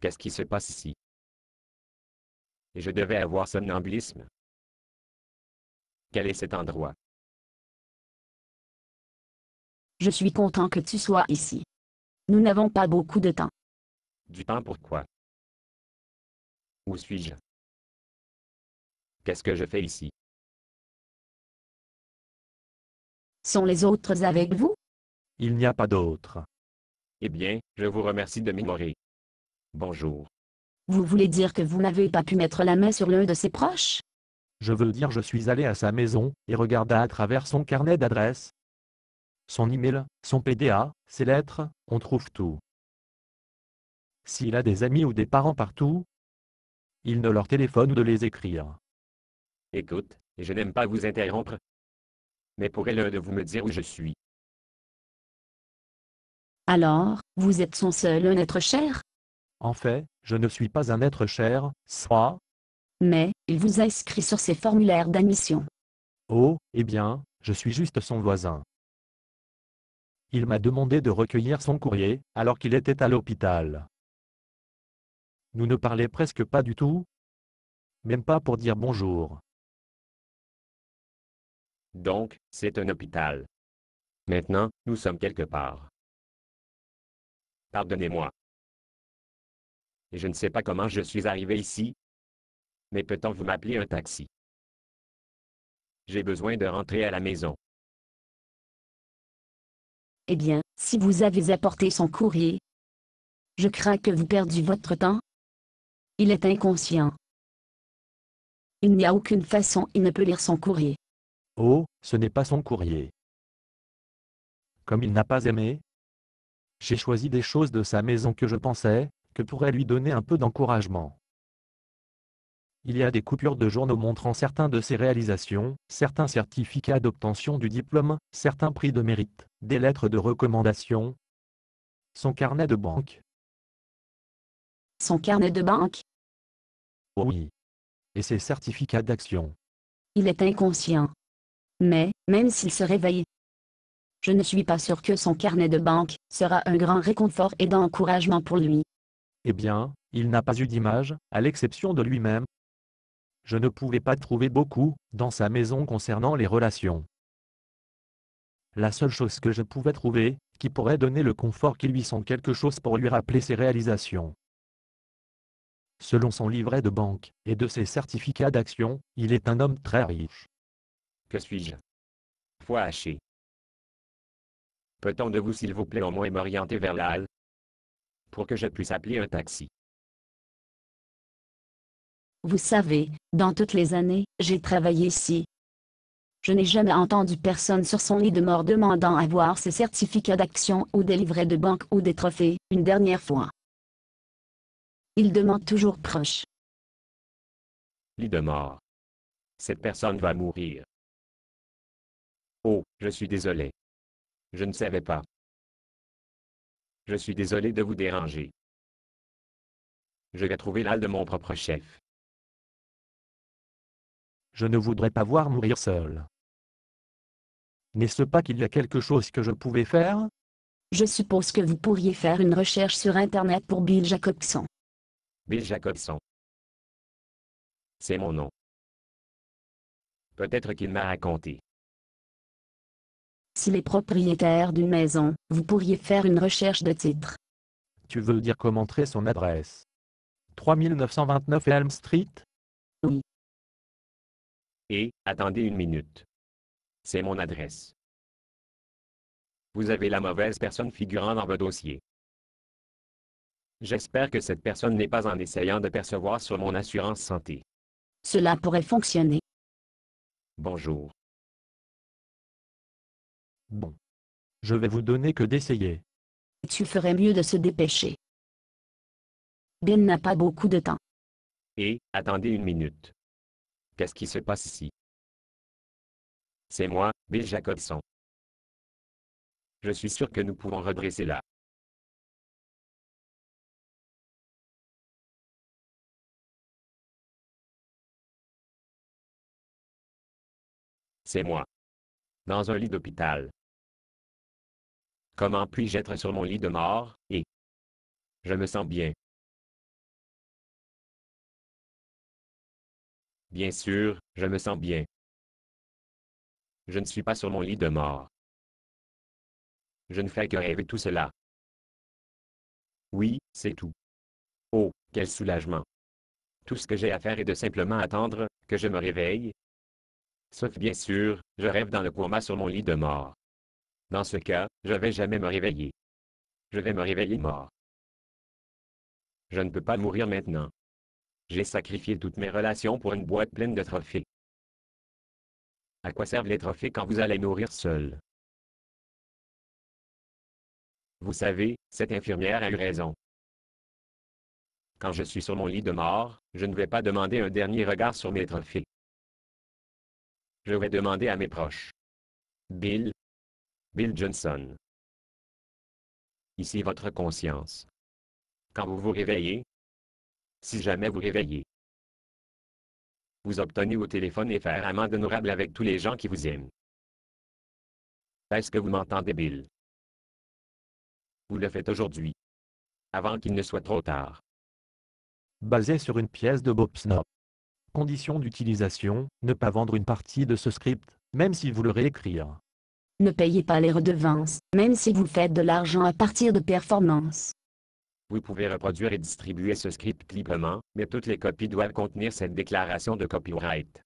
Qu'est-ce qui se passe ici? Et je devais avoir somnambulisme. Quel est cet endroit? Je suis content que tu sois ici. Nous n'avons pas beaucoup de temps. Du temps pourquoi? Où suis-je? Qu'est-ce que je fais ici? Sont les autres avec vous? Il n'y a pas d'autre. Eh bien, je vous remercie de m'ignorer. Bonjour. Vous voulez dire que vous n'avez pas pu mettre la main sur l'un de ses proches? Je veux dire, je suis allé à sa maison et regarda à travers son carnet d'adresses. Son email, son PDA, ses lettres, on trouve tout. S'il a des amis ou des parents partout, il ne leur téléphone ou de les écrire. Écoute, je n'aime pas vous interrompre. Mais pourrait l'un de vous me dire où je suis? Alors, vous êtes son seul un être cher? En fait, je ne suis pas un être cher, soit. Mais, il vous a inscrit sur ses formulaires d'admission. Oh, eh bien, je suis juste son voisin. Il m'a demandé de recueillir son courrier, alors qu'il était à l'hôpital. Nous ne parlions presque pas du tout, même pas pour dire bonjour. Donc, c'est un hôpital. Maintenant, nous sommes quelque part. Pardonnez-moi. Et je ne sais pas comment je suis arrivé ici. Mais peut-on vous m'appeler un taxi? J'ai besoin de rentrer à la maison. Eh bien, si vous avez apporté son courrier, je crains que vous perdiez votre temps. Il est inconscient. Il n'y a aucune façon il ne peut lire son courrier. Oh, ce n'est pas son courrier. Comme il n'a pas aimé, j'ai choisi des choses de sa maison que je pensais que pourraient lui donner un peu d'encouragement. Il y a des coupures de journaux montrant certains de ses réalisations, certains certificats d'obtention du diplôme, certains prix de mérite, des lettres de recommandation, son carnet de banque. Son carnet de banque? Oh oui. Et ses certificats d'action. Il est inconscient. Mais, même s'il se réveille, je ne suis pas sûr que son carnet de banque sera un grand réconfort et d'encouragement pour lui. Eh bien, il n'a pas eu d'image, à l'exception de lui-même. Je ne pouvais pas trouver beaucoup, dans sa maison concernant les relations. La seule chose que je pouvais trouver, qui pourrait donner le confort qui lui sont quelque chose pour lui rappeler ses réalisations. Selon son livret de banque, et de ses certificats d'action, il est un homme très riche. Que suis-je? Foi hachée. Peut-on de vous s'il vous plaît au moins m'orienter vers la halle? Pour que je puisse appeler un taxi. Vous savez, dans toutes les années, j'ai travaillé ici. Je n'ai jamais entendu personne sur son lit de mort demandant à voir ses certificats d'action ou des livrets de banque ou des trophées, une dernière fois. Il demande toujours proche. Lit de mort. Cette personne va mourir. Oh, je suis désolé. Je ne savais pas. Je suis désolé de vous déranger. Je vais trouver l'âle de mon propre chef. Je ne voudrais pas voir mourir seul. N'est-ce pas qu'il y a quelque chose que je pouvais faire? Je suppose que vous pourriez faire une recherche sur Internet pour Bill Jacobson. Bill Jacobson. C'est mon nom. Peut-être qu'il m'a raconté. S'il est propriétaire d'une maison, vous pourriez faire une recherche de titre. Tu veux dire comment entrer son adresse? 3929 Elm Street? Oui. Et, attendez une minute. C'est mon adresse. Vous avez la mauvaise personne figurant dans votre dossier. J'espère que cette personne n'est pas en essayant de percevoir sur mon assurance santé. Cela pourrait fonctionner. Bonjour. Bon. Je vais vous donner que d'essayer. Tu ferais mieux de se dépêcher. Bill n'a pas beaucoup de temps. Et, attendez une minute. Qu'est-ce qui se passe ici? C'est moi, Bill Jacobson. Je suis sûr que nous pouvons redresser là. C'est moi. Dans un lit d'hôpital. Comment puis-je être sur mon lit de mort, et je me sens bien. Bien sûr, je me sens bien. Je ne suis pas sur mon lit de mort. Je ne fais que rêver tout cela. Oui, c'est tout. Oh, quel soulagement. Tout ce que j'ai à faire est de simplement attendre que je me réveille. Sauf bien sûr, je rêve dans le coma sur mon lit de mort. Dans ce cas, je ne vais jamais me réveiller. Je vais me réveiller mort. Je ne peux pas mourir maintenant. J'ai sacrifié toutes mes relations pour une boîte pleine de trophées. À quoi servent les trophées quand vous allez mourir seul? Vous savez, cette infirmière a eu raison. Quand je suis sur mon lit de mort, je ne vais pas demander un dernier regard sur mes trophées. Je vais demander à mes proches. Bill Johnson. Ici votre conscience. Quand vous vous réveillez, si jamais vous réveillez, vous obtenez au téléphone et faire amende honorable avec tous les gens qui vous aiment. Est-ce que vous m'entendez, Bill? Vous le faites aujourd'hui, avant qu'il ne soit trop tard. Basé sur une pièce de Bob Snow. Condition d'utilisation, ne pas vendre une partie de ce script, même si vous le réécrire. Ne payez pas les redevances, même si vous faites de l'argent à partir de performances. Vous pouvez reproduire et distribuer ce script librement, mais toutes les copies doivent contenir cette déclaration de copyright.